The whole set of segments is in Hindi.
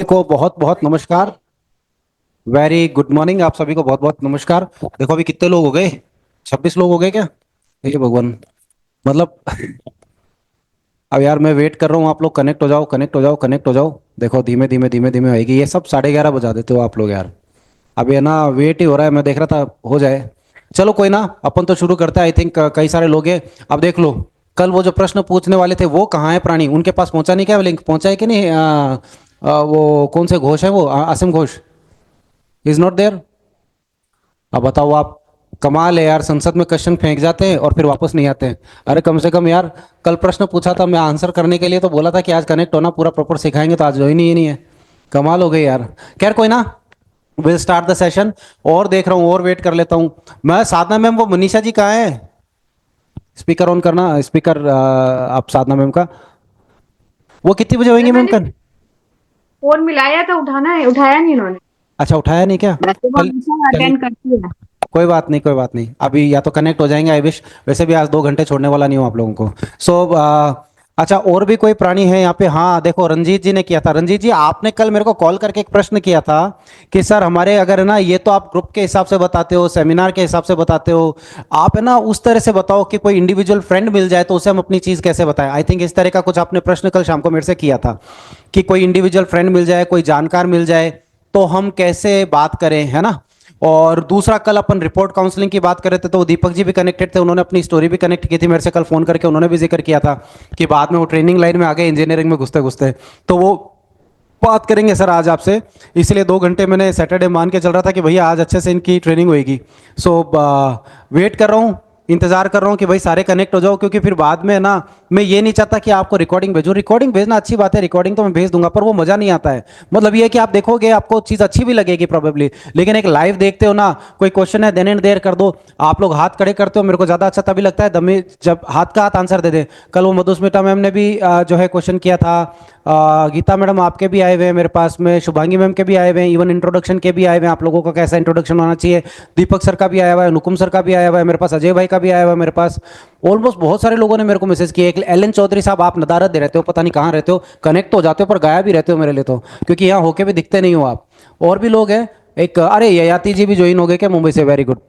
को बहुत बहुत नमस्कार। वेरी गुड मॉर्निंग आप सभी को बहुत बहुत नमस्कार। देखो अभी कितने लोग हो गए? 26 लोग हो गए क्या? हे भगवान। मतलब अब यार मैं वेट कर रहा हूँ, आप लोग कनेक्ट हो जाओ, कनेक्ट हो जाओ, कनेक्ट हो जाओ। देखो धीमे धीमे धीमे धीमे होएगी, ये सब 11:30 बजा देते हो आप लोग यार। अब ये ना वेट ही हो रहा है, मैं देख रहा था हो जाए। चलो कोई ना, अपन तो शुरू करते हैं। आई थिंक कई सारे लोग हैं। अब देख लो, कल वो जो प्रश्न पूछने वाले थे वो कहाँ है प्राणी? उनके पास पहुंचा नहीं क्या? लिंक पहुंचा है कि नहीं? वो कौन से घोष है वो? Asim Ghosh is not there. अब बताओ आप। कमाल है यार, संसद में क्वेश्चन फेंक जाते हैं और फिर वापस नहीं आते हैं। अरे कम से कम यार, कल प्रश्न पूछा था मैं, आंसर करने के लिए तो बोला था कि आज कनेक्ट होना पूरा प्रॉपर सिखाएंगे, तो आज ज्वाइन ही नहीं है। कमाल हो गई यार। खैर कोई ना, विल स्टार्ट द सेशन। और देख रहा हूँ और वेट कर लेता हूँ मैं। साधना मैम, वो मनीषा जी कहाँ है? स्पीकर ऑन करना, स्पीकर आप साधना मैम का। वो कितनी बजे अरे होंगी मैम मैंने कल? फोन मिलाया था, उठाना है, उठाया नहीं इन्होंने। अच्छा उठाया नहीं क्या? वैसे वो चल हमेशा चलिए, अटेंड करती है। कोई बात नहीं, कोई बात नहीं, अभी या तो कनेक्ट हो जाएंगे, आई विश। वैसे भी आज 2 घंटे छोड़ने वाला नहीं हूँ आप लोगों को। सो अच्छा, और भी कोई प्राणी है यहाँ पे? हाँ देखो, रंजीत जी ने किया था। रंजीत जी, आपने कल मेरे को कॉल करके एक प्रश्न किया था कि सर हमारे अगर है ना, ये तो आप ग्रुप के हिसाब से बताते हो, सेमिनार के हिसाब से बताते हो, आप है ना उस तरह से बताओ कि कोई इंडिविजुअल फ्रेंड मिल जाए तो उसे हम अपनी चीज़ कैसे बताएं। आई थिंक इस तरह का कुछ आपने प्रश्न कल शाम को मेरे से किया था कि कोई इंडिविजुअल फ्रेंड मिल जाए, कोई जानकार मिल जाए तो हम कैसे बात करें, है ना। और दूसरा, कल अपन रिपोर्ट काउंसलिंग की बात कर रहे थे तो वो दीपक जी भी कनेक्टेड थे, उन्होंने अपनी स्टोरी भी कनेक्ट की थी मेरे से कल फोन करके, उन्होंने भी जिक्र किया था कि बाद में वो ट्रेनिंग लाइन में आ गए इंजीनियरिंग में घुसते घुसते। तो वो बात करेंगे सर आज आपसे। इसलिए 2 घंटे मैंने सैटरडे मान के चल रहा था कि भैया आज अच्छे से इनकी ट्रेनिंग होगी। सो वेट कर रहा हूँ, इंतजार कर रहा हूँ कि भाई सारे कनेक्ट हो जाओ, क्योंकि फिर बाद में ना, मैं ये नहीं चाहता कि आपको रिकॉर्डिंग भेजूं। रिकॉर्डिंग भेजना अच्छी बात है, रिकॉर्डिंग तो मैं भेज दूंगा, पर वो मजा नहीं आता है। मतलब ये है कि आप देखोगे, आपको चीज अच्छी भी लगेगी प्रोबेबली, लेकिन एक लाइव देखते हो ना, कोई क्वेश्चन है देन एंड देयर कर दो। आप लोग हाथ खड़े करते हो, मेरे को ज्यादा अच्छा तभी लगता है दमे जब हाथ का हाथ आंसर दे दे। कल वो मधुस्मिता मैम ने भी जो है क्वेश्चन किया था। गीता मैडम आपके भी आए हुए हैं मेरे पास में, शुभांगी मैम के भी आए हुए हैं, इवन इंट्रोडक्शन के भी आए हुए हैं, आप लोगों का कैसा इंट्रोडक्शन होना चाहिए। दीपक सर का भी आया हुआ है, नुकुम सर का भी आया हुआ है मेरे पास, अजय भाई का भी आया हुआ है मेरे पास। ऑलमोस्ट बहुत सारे लोगों ने मेरे को मैसेज किया। एक एलन चौधरी साहब, आप नदारत दे रहते हो, पता नहीं कहाँ रहते हो, कनेक्ट तो हो जाते हो पर गायब भी रहते हो मेरे लिए तो, क्योंकि यहाँ होके भी दिखते नहीं हो आप। और भी लोग हैं। एक अरे ययाति जी भी ज्वाइन हो गए क्या मुंबई से? Very good.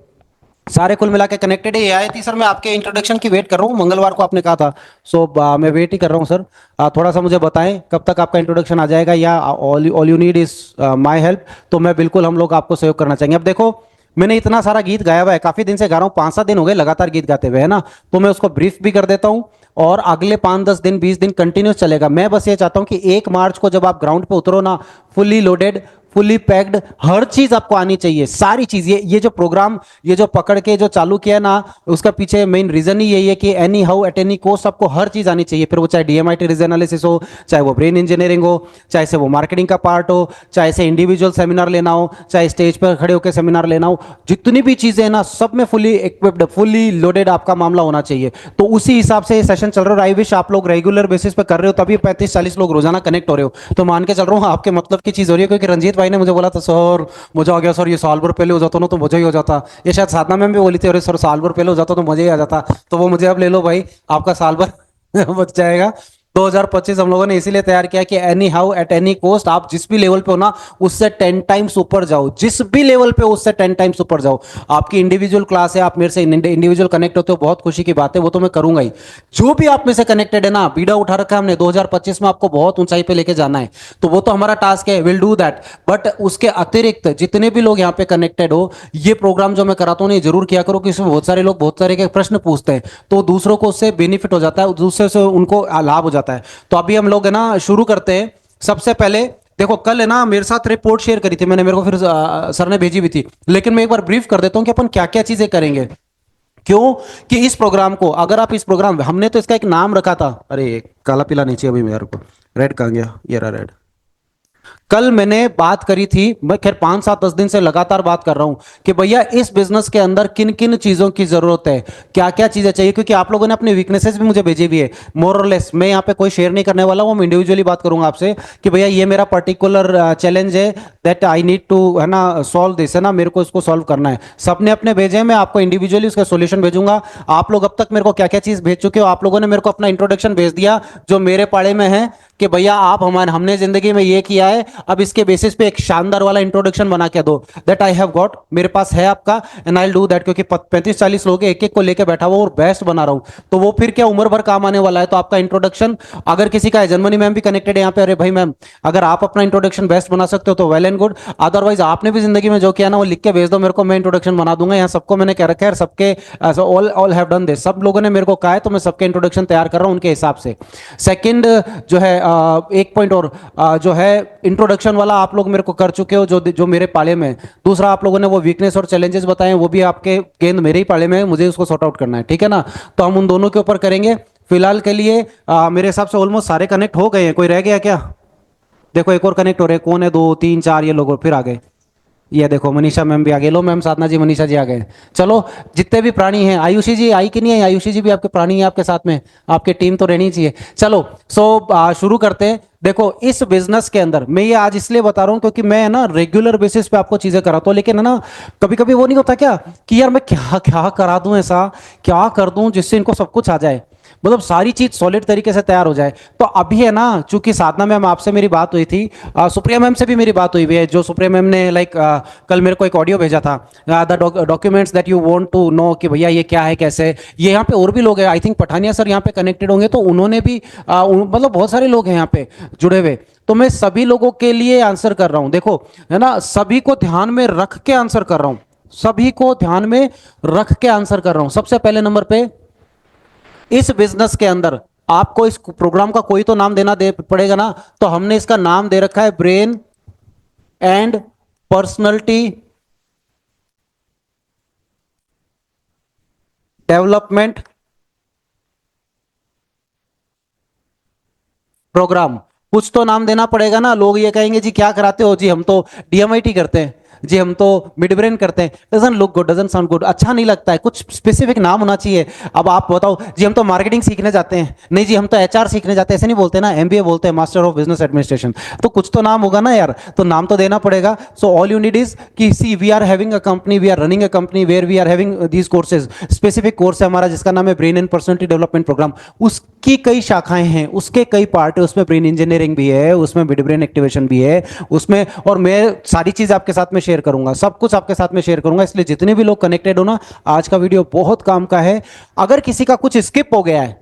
सारे कुल मिला के कनेक्टेड है। ययाति सर, मैं आपके इंट्रोडक्शन की वेट कर रहा हूँ, मंगलवार को आपने कहा था। सो मैं वेट ही कर रहा हूँ सर। थोड़ा सा मुझे बताएं कब तक आपका इंट्रोडक्शन आ जाएगा, या all you need is my help, तो मैं बिल्कुल, हम लोग आपको सहयोग करना चाहेंगे। अब देखो, मैंने इतना सारा गीत गाया हुआ है, काफी दिन से गा रहा हूँ, 5-7 दिन हो गए लगातार गीत गाते हुए, है ना। तो मैं उसको ब्रीफ भी कर देता हूँ, और अगले 5-10 दिन 20 दिन कंटिन्यूस चलेगा। मैं बस ये चाहता हूँ कि 1 मार्च को जब आप ग्राउंड पे उतरो ना, फुल्ली लोडेड, फुल्ली पैक्ड, हर चीज आपको आनी चाहिए, सारी चीज। ये जो प्रोग्राम, ये जो पकड़ के जो चालू किया ना, उसका पीछे मेन रीजन ही यही है कि anyhow at any cost आपको हर चीज आनी चाहिए। फिर वो चाहे डीएमआईटी रीजन एनालिसिस हो, चाहे वो ब्रेन इंजीनियरिंग हो, चाहे से वो मार्केटिंग का पार्ट हो, चाहे से इंडिविजुअल सेमिनार लेना हो, चाहे स्टेज पर खड़े होकर सेमिनार लेना हो, जितनी भी चीजें हैं ना, सब में फुली इक्विप्ड, फुली लोडेड आपका मामला होना चाहिए। तो उसी हिसाब से ये सेशन चल रहा है। आई विश आप लोग रेगुलर बेसिस पे कर रहे हो, तभी 35-40 लोग रोजाना कनेक्ट हो रहे हो। तो मान के चल रहा हूँ आपके मतलब की चीज हो रही है, क्योंकि रंजीत भाई ने मुझे बोला था सर मजा आ गया सर, ये साल भर पहले हो जाता ना तो मजा ही हो जाता। ये शायद साधना मैम भी बोली थी, अरे सर साल भर पहले हो जाता तो मजा ही आ जाता। तो वो मुझे अब ले लो भाई, आपका साल भर बच जाएगा। 2025 हम लोगों ने इसीलिए तैयार किया कि anyhow at any cost, आप जिस भी लेवल पे हो ना, उससे 10 टाइम्स ऊपर जाओ, जिस भी लेवल पे उससे 10 टाइम्स ऊपर जाओ। आपकी इंडिविजुअल क्लास है, आप मेरे से इंडिविजुअल कनेक्ट होते हो, बहुत खुशी की बात है, वो तो मैं करूंगा ही। जो भी आप में से कनेक्टेड है ना, बीड़ा उठा रखा है हमने, 2025 में आपको बहुत ऊंचाई पे लेके जाना है, तो वो तो हमारा टास्क है, विल डू दैट। बट उसके अतिरिक्त जितने भी लोग यहाँ पे कनेक्टेड हो, ये प्रोग्राम जो मैं कराता हूँ ये जरूर किया करो, कि इसमें बहुत सारे लोग बहुत सारे के प्रश्न पूछते हैं, तो दूसरों को उससे बेनिफिट हो जाता है, दूसरे से उनको लाभ हो जाता है। तो अभी हम लोग है ना शुरू करते हैं। सबसे पहले देखो, कल है ना मेरे साथ रिपोर्ट शेयर करी थी मैंने, मेरे को फिर सर ने भेजी भी थी, लेकिन मैं एक बार ब्रीफ कर देता हूँ कि अपन क्या क्या चीजें करेंगे। क्यों? कि इस प्रोग्राम को, अगर आप इस प्रोग्राम, हमने तो इसका एक नाम रखा था, अरे काला पीला नीचे अभी मेरे को, रेड कहाँ गया? ये रहा रेड। कल मैंने बात करी थी, मैं खैर 5-7-10 दिन से लगातार बात कर रहा हूं कि भैया इस बिजनेस के अंदर किन किन चीजों की जरूरत है, क्या क्या चीजें चाहिए, क्योंकि आप लोगों ने अपनी वीकनेसेस भी मुझे भेजी हुई है। मोर और लेस मैं यहाँ पे कोई शेयर नहीं करने वाला हूँ, मैं इंडिविजुअली बात करूंगा आपसे कि भैया ये मेरा पर्टिकुलर चैलेंज है, दैट आई नीड टू, है ना, सॉल्व दिस, है ना, मेरे को इसको सॉल्व करना है। सबने अपने भेजे हैं, मैं आपको इंडिविजुअली उसका सोल्यूशन भेजूंगा। आप लोग अब तक मेरे को क्या क्या चीज भेज चुके हो, आप लोगों ने मेरे को अपना इंट्रोडक्शन भेज दिया जो मेरे पाड़े में है, कि भैया आप हमारे, हमने जिंदगी में ये किया है, अब इसके बेसिस पे एक शानदार वाला इंट्रोडक्शन बना के दो दैट आई हैव गॉट, मेरे पास है आपका, एंड आई डू दैट, क्योंकि 35-40 लोग एक एक को लेके बैठा हुआ और बेस्ट बना रहा हूं, तो वो फिर क्या उम्र भर काम आने वाला है। तो आपका इंट्रोडक्शन अगर किसी का है, जर्मनी मैम भी कनेक्टेड है यहाँ पे, अरे भाई मैम अगर आप अपना इंट्रोडक्शन बेस्ट बना सकते हो तो वेल एंड गुड, अदरवाइज आपने भी जिंदगी में जो किया ना वो लिख के भेज दो मेरे को, मैं इंट्रोडक्शन बना दूंगा। यहाँ सबको मैंने कह रखा है, सबके all all have done this, सब लोगों ने मेरे को कहा है, तो मैं सबके इंट्रोडक्शन तैयार कर रहा हूं उनके हिसाब से। सेकंड जो है एक पॉइंट और जो है इंट्रोडक्शन वाला आप लोग मेरे को कर चुके हो, जो जो मेरे पाले में है। दूसरा आप लोगों ने वो वीकनेस और चैलेंजेस बताए, वो भी आपके गेंद मेरे ही पाले में है, मुझे उसको सॉर्ट आउट करना है, ठीक है ना। तो हम उन दोनों के ऊपर करेंगे। फिलहाल के लिए मेरे हिसाब से ऑलमोस्ट सारे कनेक्ट हो गए हैं, कोई रह गया क्या? देखो एक और कनेक्ट हो रहे हैं, कौन है? 2 3 4 ये लोग फिर आ गए। ये देखो मनीषा मैम भी आ गए, लो मैम साधना जी मनीषा जी आ गए। चलो जितने भी प्राणी हैं, आयुषी जी आई कि नहीं आई? आयुषी जी भी आपके प्राणी है आपके साथ में, आपकी टीम तो रहनी चाहिए। चलो शुरू करते हैं। देखो इस बिजनेस के अंदर मैं ये आज इसलिए बता रहा हूं क्योंकि मैं ना रेगुलर बेसिस पे आपको चीजें कराता हूं, लेकिन है ना कभी कभी वो नहीं होता क्या कि यार मैं क्या क्या करा दूं, ऐसा क्या कर दूं जिससे इनको सब कुछ आ जाए, मतलब सारी चीज सॉलिड तरीके से तैयार हो जाए। तो अभी है ना, चूंकि साधना मैम आपसे मेरी बात हुई थी, सुप्रिया मैम से भी मेरी बात हुई हुई है, जो सुप्रिया मैम ने लाइक कल मेरे को एक ऑडियो भेजा था, the documents that you want to know, कि भैया ये क्या है कैसे। ये यहाँ पे और भी लोग हैं, आई थिंक पठानिया सर यहाँ पे कनेक्टेड होंगे, तो उन्होंने भी मतलब बहुत सारे लोग हैं यहाँ पे जुड़े हुए। तो मैं सभी लोगों के लिए आंसर कर रहा हूं, देखो है ना, सभी को ध्यान में रख के आंसर कर रहा हूं, सभी को ध्यान में रख के आंसर कर रहा हूं। सबसे पहले नंबर पे, इस बिजनेस के अंदर आपको इस प्रोग्राम का कोई तो नाम देना दे पड़ेगा ना, तो हमने इसका नाम दे रखा है brain and personality development programme. कुछ तो नाम देना पड़ेगा ना, लोग ये कहेंगे जी क्या कराते हो जी, हम तो डीएमआईटी करते हैं जी, हम तो मिड ब्रेन करते हैं, doesn't look good, doesn't sound good, अच्छा नहीं लगता है, कुछ स्पेसिफिक नाम होना चाहिए। अब आप बताओ जी हम तो मार्केटिंग सीखने जाते हैं, नहीं जी हम तो एचआर सीखने जाते हैं, ऐसे नहीं बोलते ना, एमबीए बोलते हैं, मास्टर ऑफ बिजनेस एडमिनिस्ट्रेशन, तो कुछ तो नाम होगा ना यार, तो नाम तो देना पड़ेगा। So all you need is कि see we are having a company, we are running a company where we are having these courses, specific course है हमारा जिसका नाम है brain and personality development programme, उसकी कई शाखाएं हैं, उसके कई पार्ट है, उसमें ब्रेन इंजीनियरिंग भी है, उसमें मिड ब्रेन एक्टिवेशन भी है उसमें, और मैं सारी चीज आपके साथ में शेयर करूंगा, सब कुछ आपके साथ में शेयर करूंगा। इसलिए जितने भी लोग कनेक्टेड हो ना, आज का वीडियो बहुत काम का है। अगर किसी का कुछ स्किप हो गया है,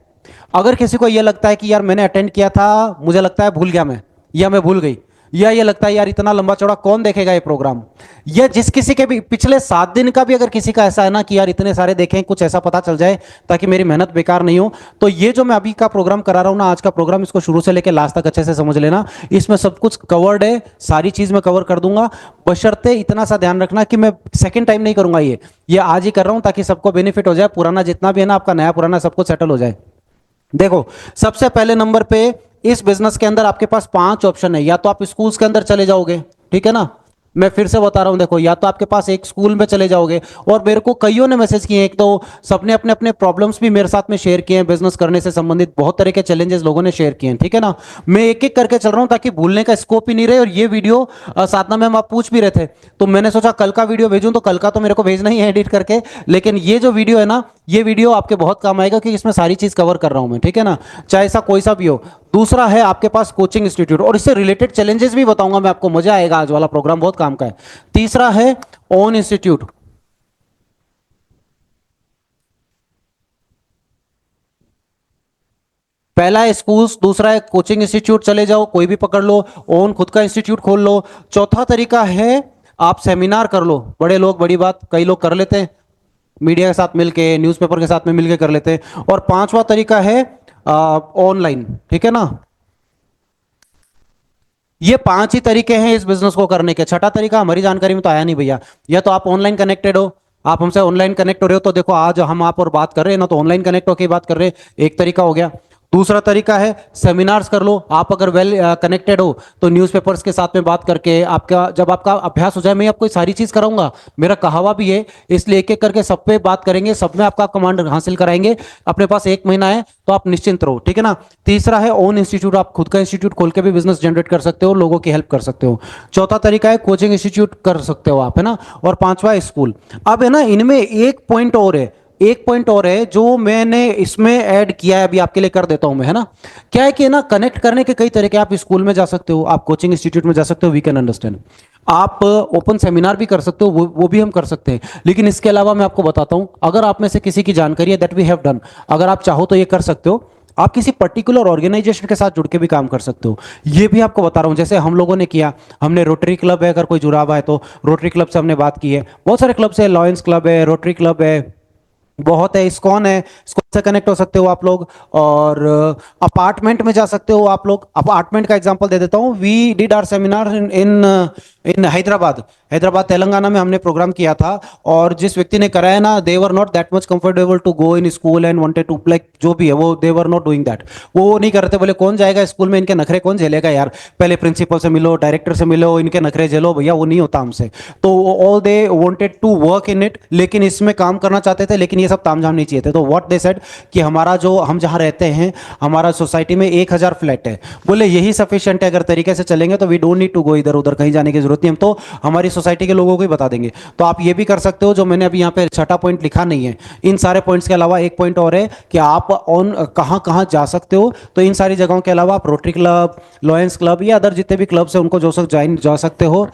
अगर किसी को यह लगता है कि यार मैंने अटेंड किया था, मुझे लगता है भूल गया मैं, या मैं भूल गई, या ये लगता है यार इतना लंबा चौड़ा कौन देखेगा ये प्रोग्राम, या जिस किसी के भी पिछले 7 दिन का भी अगर किसी का ऐसा है ना कि यार इतने सारे देखें, कुछ ऐसा पता चल जाए ताकि मेरी मेहनत बेकार नहीं हो, तो ये जो मैं अभी का प्रोग्राम करा रहा हूं ना, आज का प्रोग्राम, इसको शुरू से लेकर लास्ट तक अच्छे से समझ लेना। इसमें सब कुछ कवर्ड है, सारी चीज मैं कवर कर दूंगा, बशर्ते इतना सा ध्यान रखना कि मैं सेकेंड टाइम नहीं करूंगा, ये आज ही कर रहा हूं ताकि सबको बेनिफिट हो जाए, पुराना जितना भी है ना आपका, नया पुराना सब कुछ सेटल हो जाए। देखो सबसे पहले नंबर पे, इस बिजनेस के अंदर आपके पास 5 ऑप्शन है, या तो आप स्कूल्स के अंदर चले जाओगे, ठीक है ना, मैं फिर से बता रहा हूं, देखो या तो आपके पास एक स्कूल में चले जाओगे, और मेरे को कईयों ने मैसेज किए, एक तो सबने अपने अपने प्रॉब्लम्स भी मेरे साथ में शेयर किए हैं, बिजनेस करने से संबंधित बहुत तरह के चैलेंजेस लोगों ने शेयर किए हैं, ठीक है ना। मैं एक एक करके चल रहा हूं ताकि भूलने का स्कोप ही नहीं रहे। और ये वीडियो साधना मैम आप पूछ भी रहे थे, तो मैंने सोचा कल का वीडियो भेजूं, तो कल का तो मेरे को भेजना ही है एडिट करके, लेकिन ये जो वीडियो है ना, ये वीडियो आपके बहुत काम आएगा क्योंकि इसमें सारी चीज कवर कर रहा हूं मैं, ठीक है ना, चाहे ऐसा कोई सा भी हो। दूसरा है आपके पास कोचिंग इंस्टीट्यूट, और इससे रिलेटेड चैलेंजेस भी बताऊंगा मैं आपको, मजा आएगा, आज वाला प्रोग्राम बहुत काम का है। तीसरा है ओन इंस्टीट्यूट, पहला है स्कूल्स, दूसरा है कोचिंग इंस्टीट्यूट, चले जाओ कोई भी पकड़ लो, ओन खुद का इंस्टीट्यूट खोल लो। चौथा तरीका है आप सेमिनार कर लो, बड़े लोग बड़ी बात कई लोग कर लेते हैं, मीडिया के साथ मिलके, न्यूज़पेपर के साथ में मिलके कर लेते हैं। और पांचवा तरीका है ऑनलाइन, ठीक है ना। ये 5 ही तरीके हैं इस बिजनेस को करने के, छठा तरीका हमारी जानकारी में तो आया नहीं भैया। या तो आप ऑनलाइन कनेक्टेड हो, आप हमसे ऑनलाइन कनेक्ट हो रहे हो, तो देखो आज हम आप और बात कर रहे हैं ना, तो ऑनलाइन कनेक्ट होकर बात कर रहे हैं, एक तरीका हो गया। दूसरा तरीका है सेमिनार्स कर लो, आप अगर वेल कनेक्टेड हो तो न्यूज़पेपर्स के साथ में बात करके, आपका जब आपका अभ्यास हो जाए, मैं आपको सारी चीज कराऊंगा, मेरा कहावा भी है, इसलिए एक एक करके सब पे बात करेंगे, सब में आपका कमांड हासिल कराएंगे। अपने पास 1 महीना है तो आप निश्चिंत रहो, ठीक है ना। तीसरा है ओन इंस्टीट्यूट, आप खुद का इंस्टीट्यूट खोल के भी बिजनेस जनरेट कर सकते हो, लोगों की हेल्प कर सकते हो। चौथा तरीका है कोचिंग इंस्टीट्यूट कर सकते हो आप, है ना। और पांचवा है स्कूल। अब है ना, इनमें एक पॉइंट और है, एक पॉइंट और है जो मैंने इसमें ऐड किया है, अभी आपके लिए कर देता हूं मैं, है ना। क्या है कि ना, कनेक्ट करने के कई तरीके, आप स्कूल में जा सकते हो, आप कोचिंग इंस्टीट्यूट में जा सकते हो, वी कैन अंडरस्टैंड। आप ओपन सेमिनार भी कर सकते हो, वो भी हम कर सकते हैं। लेकिन इसके अलावा मैं आपको बताता हूं, अगर आप में से किसी की जानकारी है, दैट वी हैव डन, अगर आप चाहो तो ये कर सकते हो। आप किसी पर्टिकुलर ऑर्गेनाइजेशन के साथ जुड़ के भी काम कर सकते हो, ये भी आपको बता रहा हूं। जैसे हम लोगों ने किया, हमने रोटरी क्लब है, अगर कोई जुड़ा हुआ है तो रोटरी क्लब से हमने बात की है। बहुत सारे क्लब है, लॉयंस क्लब है, रोटरी क्लब है, बहुत है, इस्कॉन है, इस्कॉन से कनेक्ट हो सकते हो आप लोग। और अपार्टमेंट में जा सकते हो आप लोग। अपार्टमेंट का एग्जांपल दे देता हूँ, we did our seminar in in in Hyderabad, Hyderabad Telangana में हमने प्रोग्राम किया था। और जिस व्यक्ति ने कराया ना, they were not that much comfortable to go in school and wanted to, like जो भी है वो, they were not doing that. वो नहीं करते, बोले कौन जाएगा स्कूल में, इनके नखरे कौन झेलेगा यार, पहले प्रिंसिपल से मिलो, डायरेक्टर से मिलो, इनके नखरे झेलो भैया, वो नहीं होता हमसे। तो all they wanted to work in it, लेकिन इसमें काम करना चाहते थे, लेकिन ये सब तामझाम नहीं चाहिए थे। तो व्हाट दे सेड कि हमारा जो, हम जहां रहते हैं, हमारा सोसाइटी में 1,000 फ्लैट है, बोले यही सफिशिएंट है, अगर तरीके से चलेंगे तो we don't need to go इधर उधर, कहीं जाने की जरूरत नहीं, हम तो हमारी सोसाइटी के लोगों को ही बता देंगे। तो आप ये भी कर सकते हो, जो मैंने अभी यहाँ पे छठा पॉइंट लिखा नहीं है। इन सारे पॉइंट्स के अलावा एक पॉइंट और है कि आप ऑन कहाँ कहाँ जा सकते हो। तो इन सारी जगहों के अलावा आप रोटरी क्लब, लॉयंस क्लब या अदर जितने भी क्लब्स हैं उनको जो सब ज्वाइन जा सकते हो।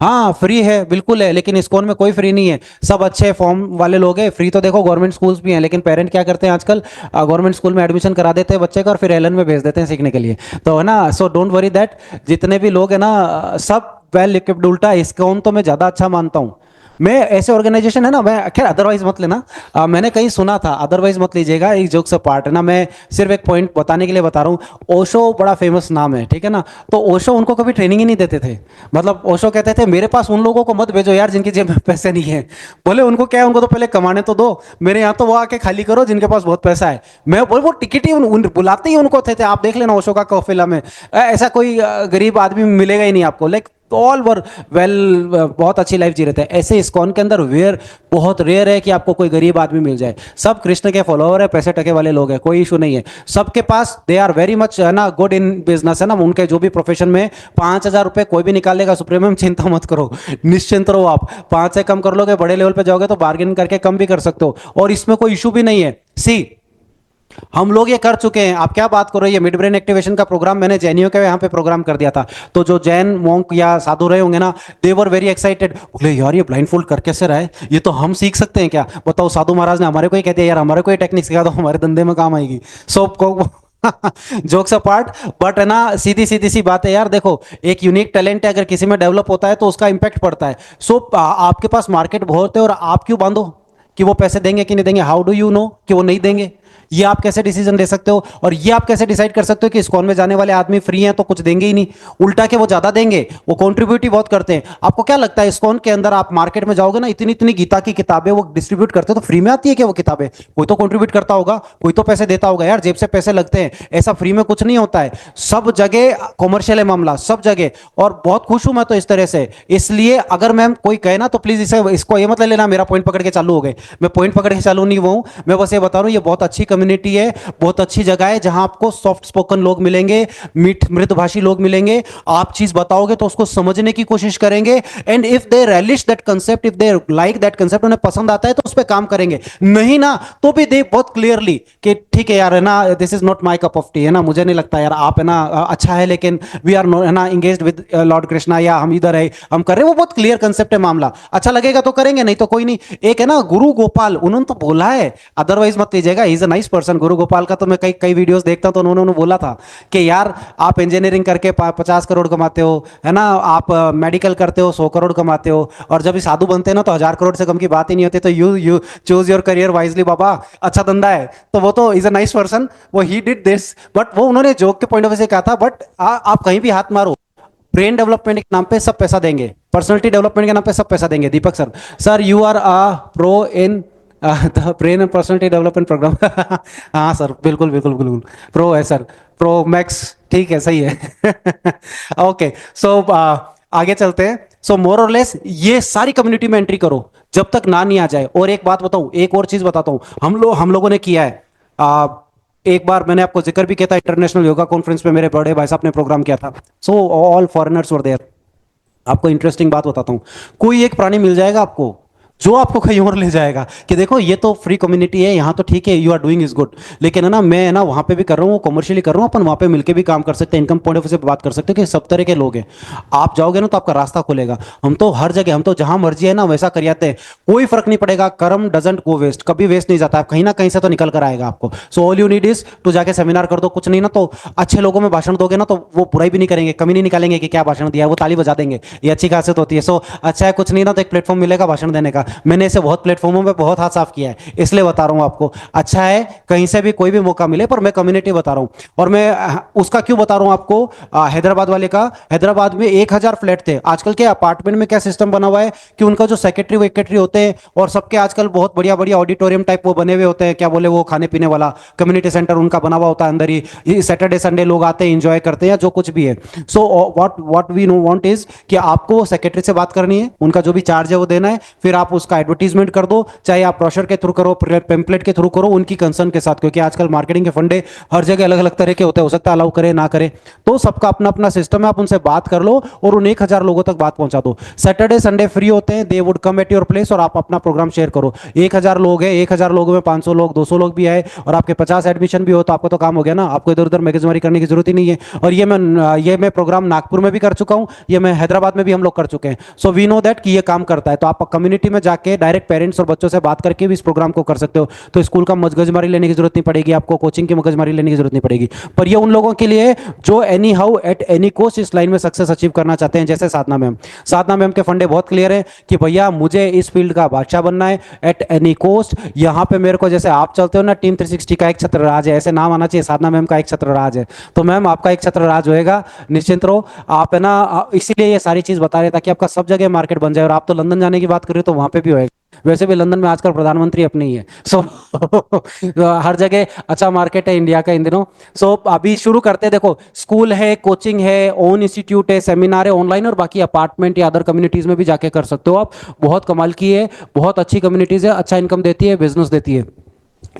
हाँ फ्री है, बिल्कुल है, लेकिन इस्कॉन में कोई फ्री नहीं है, सब अच्छे फॉर्म वाले लोग हैं। फ्री तो देखो गवर्नमेंट स्कूल्स भी हैं, लेकिन पेरेंट क्या करते हैं आजकल, गवर्नमेंट स्कूल में एडमिशन करा देते हैं बच्चे का और फिर एलन में भेज देते हैं सीखने के लिए, तो है ना। सो डोंट वरी दैट, जितने भी लोग हैं ना, सब वेल इक्विप्ड। उल्टा इस्कॉन तो मैं ज़्यादा अच्छा मानता हूँ। मैं ऐसे ऑर्गेनाइजेशन है ना, मैं खैर अदरवाइज मत लेना, मैंने कहीं सुना था, अदरवाइज मत लीजिएगा, एक जोक से पार्ट है ना, मैं सिर्फ एक पॉइंट बताने के लिए बता रहा हूँ। ओशो बड़ा फेमस नाम है, ठीक है ना। तो ओशो उनको कभी ट्रेनिंग ही नहीं देते थे। मतलब ओशो कहते थे मेरे पास उन लोगों को मत भेजो यार जिनकी जेब में पैसे नहीं है। बोले उनको क्या है, उनको तो पहले कमाने तो दो, मेरे यहाँ तो वो आके खाली करो जिनके पास बहुत पैसा है। मैं बोले वो टिकट ही बुलाते ही उनको थे आप देख लेना ओशो का काफिला में, ऐसा कोई गरीब आदमी मिलेगा ही नहीं आपको, लाइक ऑल वर वेल, बहुत अच्छी लाइफ जी रहे थे। ऐसे इस्कॉन के अंदर वेयर बहुत रेयर है कि आपको कोई गरीब आदमी मिल जाए। सब कृष्ण के फॉलोअर है, पैसे टके वाले लोग हैं, कोई इशू नहीं है। सबके पास दे आर वेरी मच, है ना, गुड इन बिजनेस, है ना, उनके जो भी प्रोफेशन में 5,000 रुपए कोई भी निकाल लेगा सुप्रीमियम, चिंता मत करो, निश्चिंत रहो आप। 5 से कम कर लोगे, बड़े लेवल पे जाओगे तो बार्गेन करके कम भी कर सकते हो, और इसमें कोई इशू भी नहीं है। सी, हम लोग ये कर चुके हैं, आप क्या बात करो। ये मिड ब्रेन एक्टिवेशन का प्रोग्राम मैंने जैनियों के यहाँ पे प्रोग्राम कर दिया था, तो जो जैन मोंक या साधु रहे होंगे ना, दे वर वेरी एक्साइटेड, बोले यार ये ब्लाइंड फोल्ड कर कैसे रहा है, ये तो हम सीख सकते हैं क्या। बताओ, साधु महाराज ने हमारे को ही कह दिया यार, हमारे को ये टेक्निक सिखा दो, हमारे धंधे में काम आएगी। सो जोक्स अपार्ट, बट है ना, सीधी सीधी सी बात है यार। देखो, एक यूनिक टैलेंट है, अगर किसी में डेवलप होता है तो उसका इंपैक्ट पड़ता है। सो आपके पास मार्केट बहुत है, और आप क्यों बांधो कि वो पैसे देंगे कि नहीं देंगे। हाउ डू यू नो कि वो नहीं देंगे, ये आप कैसे डिसीजन ले सकते हो। और ये आप कैसे डिसाइड कर सकते हो कि इस्कॉन में जाने वाले आदमी फ्री हैं तो कुछ देंगे ही नहीं, उल्टा के वो ज्यादा देंगे, वो कॉन्ट्रीब्यूट ही बहुत करते हैं। आपको क्या लगता है, इस्कॉन के अंदर आप मार्केट में जाओगे ना, इतनी इतनी गीता की किताबें वो डिस्ट्रीब्यूट करते हैं, तो फ्री में आती है क्या वो किताबें। कोई तो कॉन्ट्रीब्यूट करता होगा, कोई तो पैसे देता होगा यार, जेब से पैसे लगते हैं, ऐसा फ्री में कुछ नहीं होता है। सब जगह कॉमर्शियल है मामला, सब जगह। और बहुत खुश हूं मैं तो इस तरह से। इसलिए अगर मैम कोई कहे ना, तो प्लीज इसे, इसको ये मत ले लेना मेरा पॉइंट पकड़ के चालू हो गए। मैं पॉइंट पकड़ के चालू नहीं हुआ हूं, मैं बस ये बता रहा हूं, ये बहुत अच्छी कम्युनिटी है, बहुत अच्छी जगह है, जहां आपको सॉफ्ट स्पोकन लोग मिलेंगे, मृदभाषी लोग मिलेंगे। आप चीज बताओगे तो उसको समझने की कोशिश करेंगे, and if they relish that concept, if they like that concept, उन्हें पसंद आता है तो उस पर काम करेंगे। नहीं ना, तो भी दे बहुत क्लियरली कि ठीक है यार, है ना, this is not my cup of T, है ना, मुझे नहीं लगता यार, आप है ना अच्छा है, लेकिन वी आर है ना इंगेज्ड विद लॉर्ड कृष्णा, या हम इधर है, हम कर रहे हैं। वो बहुत क्लियर कंसेप्ट है मामला, अच्छा लगेगा तो करेंगे, नहीं तो कोई नहीं। एक है ना गुरु गोपाल, उन्होंने तो बोला है, अदरवाइज मत लीजिएगा, he is a nice person. गुरु गोपाल का तो मैं कई कई वीडियोस देखता हूं, तो उन्होंने बोला था कि यार आप इंजीनियरिंग करके 50 करोड़ कमाते हो, है ना, आप मेडिकल करते हो 100 करोड़ कमाते हो, और जब साधु बनते हैं ना तो 1,000 करोड़ से कम की बात ही नहीं होती। तो you choose your career wisely बाबा, अच्छा धंधा है। तो वो तो इज अ नाइस पर्सन, वो ही डिड दिस, बट वो उन्होंने जोक के पॉइंट ऑफ व्यू से कहा था। बट आप कहीं भी हाथ मारो, ब्रेन डेवलपमेंट के नाम पे सब पैसा देंगे, पर्सनालिटी डेवलपमेंट के नाम पे सब पैसा देंगे। Deepak sir, sir you are a pro in the brain and personality development programme. हाँ सर, बिल्कुल बिल्कुल बिल्कुल, प्रो है सर, प्रो मैक्स, ठीक है, सही है। ओके, सो आगे चलते हैं। सो मोर और लेस ये सारी कम्युनिटी में एंट्री करो जब तक ना नहीं आ जाए। और एक बात बताऊं, एक और चीज बताता हूं, हम लोगों ने किया है। एक बार मैंने आपको जिक्र भी किया था, इंटरनेशनल योगा कॉन्फ्रेंस में मेरे बड़े भाई साहब ने प्रोग्राम किया था। So all foreigners were there. आपको इंटरेस्टिंग बात बताता हूं, कोई एक प्राणी मिल जाएगा आपको, जो आपको कहीं और ले जाएगा कि देखो ये तो फ्री कम्युनिटी है, यहाँ तो ठीक है, you are doing is good, लेकिन है ना मैं है ना वहाँ पे भी कर रहा हूँ, कमर्शियली कर रहा हूँ, अपन वहाँ पे मिलके भी काम कर सकते हैं, इनकम पॉइंट ऑफ व्यू से बात कर सकते हो कि सब तरह के लोग हैं। आप जाओगे ना तो आपका रास्ता खुलेगा। हम तो हर जगह, हम तो जहाँ मर्जी है ना वैसा कर आते हैं, कोई फर्क नहीं पड़ेगा, कर्म डजंट गो वेस्ट, कभी वेस्ट नहीं जाता, कहीं ना कहीं से तो निकल कर आएगा आपको। So all you need is to जाके सेमिनार कर दो, कुछ नहीं ना तो अच्छे लोगों में भाषण दोगे ना तो वो बुराई भी नहीं करेंगे, कमी नहीं निकालेंगे कि क्या भाषण दिया है, वो ताली बजा देंगे, ये अच्छी खासियत होती है। सो अच्छा है, कुछ नहीं ना तो एक प्लेटफॉर्म मिलेगा भाषण देने का। मैंने ऐसे बहुत प्लेटफॉर्मों पे बहुत हाथ साफ किया है, इसलिए बता रहा हूँ आपको। अच्छा है कहीं से भी कोई भी मौका मिले, पर मैं कम्युनिटी बता रहा हूँ। और मैं उसका क्यों बता रहा हूँ आपको, हैदराबाद वाले का। हैदराबाद में 1,000 फ्लैट थे। आजकल के अपार्टमेंट में क्या सिस्टम बना हुआ है कि उनका जो सेक्रेटरी वेक्रेटरी होते हैं, और सबके आजकल बहुत बढ़िया बढ़िया ऑडिटोरियम टाइप वो बने हुए होते हैं, क्या बोले वो खाने पीने वाला कम्युनिटी सेंटर उनका बना हुआ होता है अंदर ही। सैटरडे संडे लोग आते हैं, एंजॉय करते हैं, या जो कुछ भी है। So what what we no want is कि आपको सेक्रेटरी से बात करनी है, उनका जो भी चार्ज है वो देना है, फिर आप उसका एडवर्टीजमेंट कर दो, चाहे आप ब्रोशर के थ्रू करो, पेम्पलेट के थ्रू करो, उनकी कंसर्न के साथ, क्योंकि आजकल मार्केटिंग के फंडे हर जगह अलग अलग तरह के होते हैं, हो सकता है अलाउ करे ना करे, तो सबका अपना अपना सिस्टम है। आप उनसे बात कर लो और उन 1,000 लोगों तक बात पहुंचा दो। सैटरडे संडे फ्री होते हैं, they would come eight your place, और आप अपना प्रोग्राम शेयर करो। 1,000 लोग हैं, 1,000 लोगों में 500 लोग 200 लोग भी आए और आपके 50 एडमिशन भी हो तो आपको तो काम हो गया ना, आपको इधर उधर मैगजमारी करने की जरूरत ही नहीं है। और ये मैं प्रोग्राम नागपुर में भी कर चुका हूं, ये मैं हैदराबाद में भी हम लोग कर चुके हैं। सो वी नो दैट कि ये काम करता है। तो आप कम्युनिटी में जाके डायरेक्ट पेरेंट्स और बच्चों से बात करके भी इस प्रोग्राम को कर सकते हो। तो स्कूल का मगजमारी लेने की जरूरत नहीं पड़ेगी आपको, कोचिंग की मगजमारी लेने की जरूरत नहीं पड़ेगी। पर ये उन लोगों के लिए जो any how at any cost इस लाइन में सक्सेस अचीव करना चाहते हैं, जैसे साधना मैम। साधना मैम के फंडे बहुत क्लियर है कि भैया मुझे इस फील्ड का बादशाह बनना है एट एनी कॉस्ट। यहाँ पे मेरे को जैसे आप चलते हो ना, टीम 360 का एक छत्र राज है, ऐसे नाम आना चाहिए, साधना मैम का एक छत्र राज है। तो मैम आपका एक छत्र राज होएगा, निश्चिंत रहो आप, है ना। इसीलिए ये सारी चीज बता रहे ताकि आपका सब जगह मार्केट बन जाए। और आप तो लंदन जाने की बात कर रहे हो तो वहां पे भी होएगा, वैसे भी लंदन में आजकल प्रधानमंत्री अपने ही है। सो हर जगह अच्छा मार्केट है इंडिया का इन दिनों। सो अभी शुरू करते हैं। देखो स्कूल है, कोचिंग है, ओन इंस्टीट्यूट है, सेमिनार है ऑनलाइन, और बाकी अपार्टमेंट या अदर कम्युनिटीज में भी जाके कर सकते हो आप। बहुत कमाल की है, बहुत अच्छी कम्युनिटीज है, अच्छा इनकम देती है, बिजनेस देती है,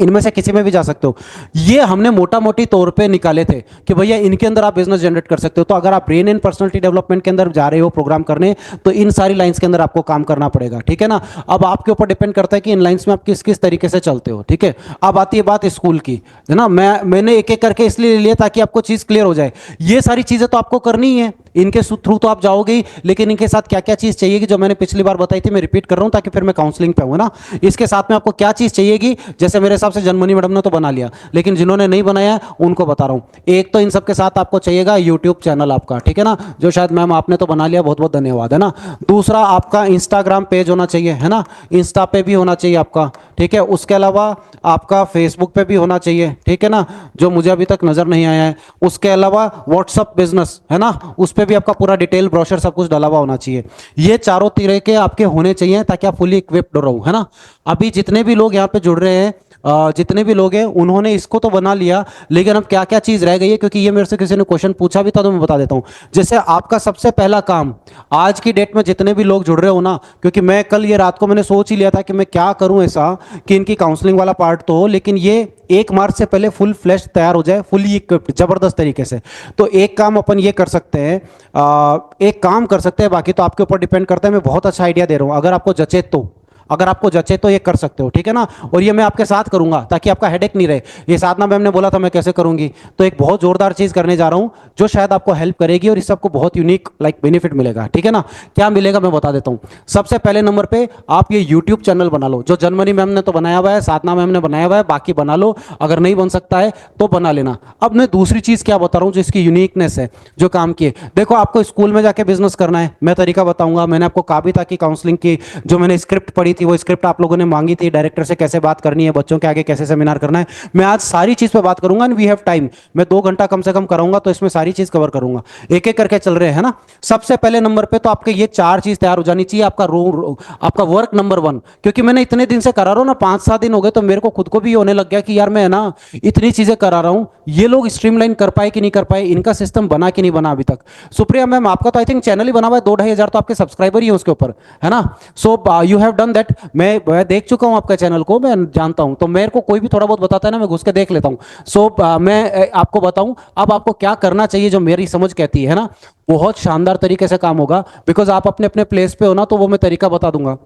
इनमें से किसी में भी जा सकते हो। ये हमने मोटा मोटी तौर पे निकाले थे कि भैया इनके अंदर आप बिजनेस जनरेट कर सकते हो। तो अगर आप ब्रेन एंड पर्सनालिटी डेवलपमेंट के अंदर जा रहे हो प्रोग्राम करने, तो इन सारी लाइंस के अंदर आपको काम करना पड़ेगा, ठीक है ना। अब आपके ऊपर डिपेंड करता है कि इन लाइंस में आप किस किस तरीके से चलते हो, ठीक है। अब आती है बात स्कूल की, है ना। मैंने एक एक करके इसलिए लिया ताकि आपको चीज क्लियर हो जाए। ये सारी चीजें तो आपको करनी ही है, इनके थ्रू तो आप जाओगे ही, लेकिन इनके साथ क्या क्या चीज चाहिएगी जो मैंने पिछली बार बताई थी, मैं रिपीट कर रहा हूं ताकि फिर मैं काउंसलिंग पे हूं ना। इसके साथ में आपको क्या चीज चाहिएगी, जैसे मेरे हिसाब से जनमनी मैडम ने तो बना लिया, लेकिन जिन्होंने नहीं बनाया उनको बता रहा हूं। एक तो इन सबके साथ आपको चाहिएगा यूट्यूब चैनल आपका, ठीक है ना, जो शायद मैम आपने तो बना लिया, बहुत बहुत धन्यवाद, है ना। दूसरा आपका इंस्टाग्राम पेज होना चाहिए, है ना, इंस्टा पे भी होना चाहिए आपका, ठीक है। उसके अलावा आपका फेसबुक पे भी होना चाहिए, ठीक है ना, जो मुझे अभी तक नजर नहीं आया है। उसके अलावा व्हाट्सअप बिजनेस, है ना, उस पर भी आपका पूरा डिटेल ब्रोशर सब कुछ डला हुआ होना चाहिए। ये चारों तरह के आपके होने चाहिए ताकि आप फुली इक्विप्ड रहो, है ना। अभी जितने भी लोग यहाँ पे जुड़ रहे हैं, जितने भी लोग हैं उन्होंने इसको तो बना लिया, लेकिन अब क्या क्या चीज रह गई है, क्योंकि ये मेरे से किसी ने क्वेश्चन पूछा भी था तो मैं बता देता हूं। जैसे आपका सबसे पहला काम आज की डेट में जितने भी लोग जुड़ रहे हो ना, क्योंकि मैं कल ये रात को मैंने सोच ही लिया था कि मैं क्या करूं ऐसा कि इनकी काउंसलिंग वाला पार्ट तो हो, लेकिन ये 1 मार्च से पहले फुल फ्लैश तैयार हो जाए, फुली इक्विप्ड जबरदस्त तरीके से। तो एक काम अपन ये कर सकते हैं, एक काम कर सकते हैं, बाकी तो आपके ऊपर डिपेंड करता है। मैं बहुत अच्छा आइडिया दे रहा हूं, अगर आपको जचे तो, अगर आपको जचे तो ये कर सकते हो, ठीक है ना। और ये मैं आपके साथ करूंगा ताकि आपका हेडेक नहीं रहे। ये साधना मैम ने बोला था मैं कैसे करूंगी, तो एक बहुत जोरदार चीज करने जा रहा हूं जो शायद आपको हेल्प करेगी और इससे आपको बहुत यूनिक बेनिफिट मिलेगा, ठीक है ना। क्या मिलेगा मैं बता देता हूं। सबसे पहले नंबर पे आप ये यूट्यूब चैनल बना लो, जो जनमनी मैम ने तो बनाया हुआ है, साधना मैम ने बनाया हुआ है, बाकी बना लो, अगर नहीं बन सकता है तो बना लेना। अब मैं दूसरी चीज क्या बता रहा हूं जो इसकी यूनिकनेस है, जो काम की है। देखो आपको स्कूल में जाके बिजनेस करना है, मैं तरीका बताऊंगा। मैंने आपको कहा भी था कि काउंसलिंग की जो मैंने स्क्रिप्ट पढ़ी थी, वो स्क्रिप्ट आप लोगों ने मांगी थी, डायरेक्टर से कैसे बात करनी है, बच्चों के आगे कैसे सेमिनार करना है। मैं आज सारी चीज पे बात करूंगा, एंड वी हैव टाइम। मैं 2 घंटा कम से कम कराऊंगा, तो इसमें सारी चीज कवर करूंगा। एक एक करके चल रहे हैं ना। सबसे पहले नंबर पे तो आपके ये 4 चीज तैयार हो जानी चाहिए। आपका वर्क नंबर 1, क्योंकि मैंने इतने दिन से करा रहा हूं ना, 5-7 दिन हो गए, तो मेरे को खुद को भी होने लग गया कि यार मैं ना इतनी चीजें करा रहा हूं, ये लोग स्ट्रीमलाइन कर पाए कि नहीं कर पाए, इनका सिस्टम बना कि नहीं बना अभी तक। सुप्रिया मैम आपका तो आई थिंक चैनल ही बना हुआ है, 2-2.5 हजार तो आपके सब्सक्राइबर ही हैं उसके ऊपर, है ना। So you have done that. मैं देख चुका हूं आपका चैनल को, मैं जानता हूं, तो मेरे को कोई भी थोड़ा बहुत बताता है ना, मैं घुस के देख लेता हूं। सो मैं आपको बताऊं अब आपको क्या करना चाहिए, जो मेरी समझ कहती है ना, बहुत शानदार तरीके से काम होगा। बिकॉज आप अपने अपने प्लेस पे हो ना, तो वो मैं तरीका बता दूंगा।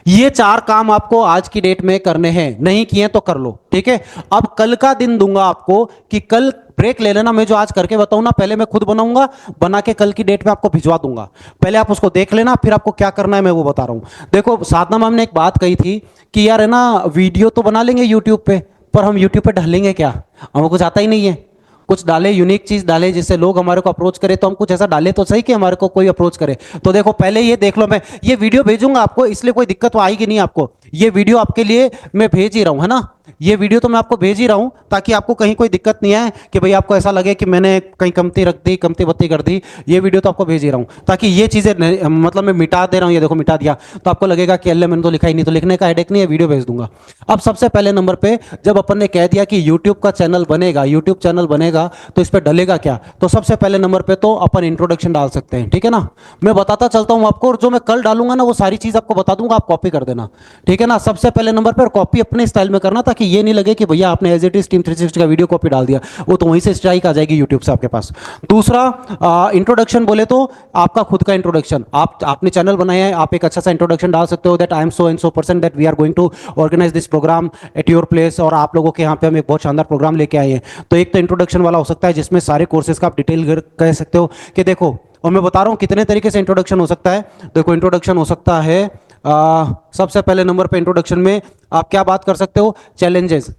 ये 4 काम आपको आज की डेट में करने हैं, नहीं किए तो कर लो, ठीक है। अब कल का दिन दूंगा आपको कि कल ब्रेक ले लेना, मैं जो आज करके बताऊं ना पहले मैं खुद बनाऊंगा, बना के कल की डेट में आपको भिजवा दूंगा, पहले आप उसको देख लेना, फिर आपको क्या करना है मैं वो बता रहा हूं। देखो साधना मैम ने एक बात कही थी कि यार है ना, वीडियो तो बना लेंगे यूट्यूब पे, पर हम यूट्यूब पे डालेंगे क्या, हमें कुछ आता ही नहीं है। कुछ डाले, यूनिक चीज डाले जिससे लोग हमारे को अप्रोच करे, तो हम कुछ ऐसा डाले तो सही कि हमारे को कोई अप्रोच करे। तो देखो पहले ये देख लो, मैं ये वीडियो भेजूंगा आपको, इसलिए कोई दिक्कत तो आएगी नहीं आपको, ये वीडियो आपके लिए मैं भेज ही रहा हूं, है ना, ये वीडियो तो मैं आपको भेज ही रहा हूं ताकि आपको कहीं कोई दिक्कत नहीं आए कि भाई आपको ऐसा लगे कि मैंने कहीं कमती रख दी, कमती बत्ती कर दी। ये वीडियो तो आपको भेज ही रहा हूं ताकि ये चीजें मतलब मैं मिटा दे रहा हूं, ये देखो मिटा दिया, तो आपको लगेगा कि अल्लाह मैंने तो लिखा ही नहीं, तो लिखने का हेडेक नहीं है, वीडियो भेज दूंगा। अब सबसे पहले नंबर पे जब अपन ने कह दिया कि यूट्यूब का चैनल बनेगा, यूट्यूब चैनल बनेगा तो इस पर डलेगा क्या, तो सबसे पहले नंबर पे तो अपन इंट्रोडक्शन डाल सकते हैं, ठीक है ना। मैं बताता चलता हूं आपको, और जो मैं कल डालूंगा ना वो सारी चीज आपको बता दूंगा, आप कॉपी कर देना, ठीक है ना। सबसे पहले नंबर पर कॉपी अपने स्टाइल में करना, ताकि ये नहीं लगे कि भैया आपने एज इट इज टीम 360 का वीडियो कॉपी डाल दिया, वो तो वहीं से स्ट्राइक आ जाएगी यूट्यूब से आपके पास। दूसरा इंट्रोडक्शन बोले तो आपका खुद का इंट्रोडक्शन, आपने चैनल बनाया है, आप एक अच्छा सा इंट्रोडक्शन डाल सकते हो, that I am so and so person, that we are going to organise this programme at your place, और आप लोगों के यहाँ पे हम एक बहुत शानदार प्रोग्राम लेके आए हैं। तो एक तो इंट्रोडक्शन वाला हो सकता है जिसमें सारे कोर्सेज का आप डिटेल कह सकते हो कि देखो, और मैं बता रहा हूँ कितने तरीके से इंट्रोडक्शन हो सकता है। देखो इंट्रोडक्शन हो सकता है सबसे पहले नंबर पे इंट्रोडक्शन में आप क्या बात कर सकते हो, चैलेंजेस,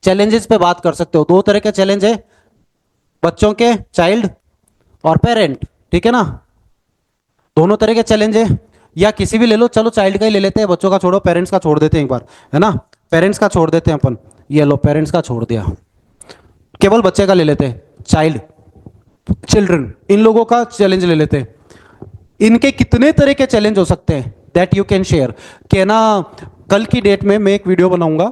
चैलेंजेस पे बात कर सकते हो। दो तरह के चैलेंज है, बच्चों के, चाइल्ड और पेरेंट, ठीक है ना, दोनों तरह के चैलेंज है, या किसी भी ले लो, चलो चाइल्ड का ही ले लेते हैं, बच्चों का छोड़ो, पेरेंट्स का छोड़ देते हैं एक बार, है ना, पेरेंट्स का छोड़ देते हैं अपन, ये लो पेरेंट्स का छोड़ दिया, केवल बच्चे का ले लेते हैं, चाइल्ड, चिल्ड्रन, इन लोगों का चैलेंज ले लेते हैं। इनके कितने तरह के चैलेंज हो सकते हैं दैट यू कैन शेयर, कि ना कल की डेट में मैं एक वीडियो बनाऊंगा,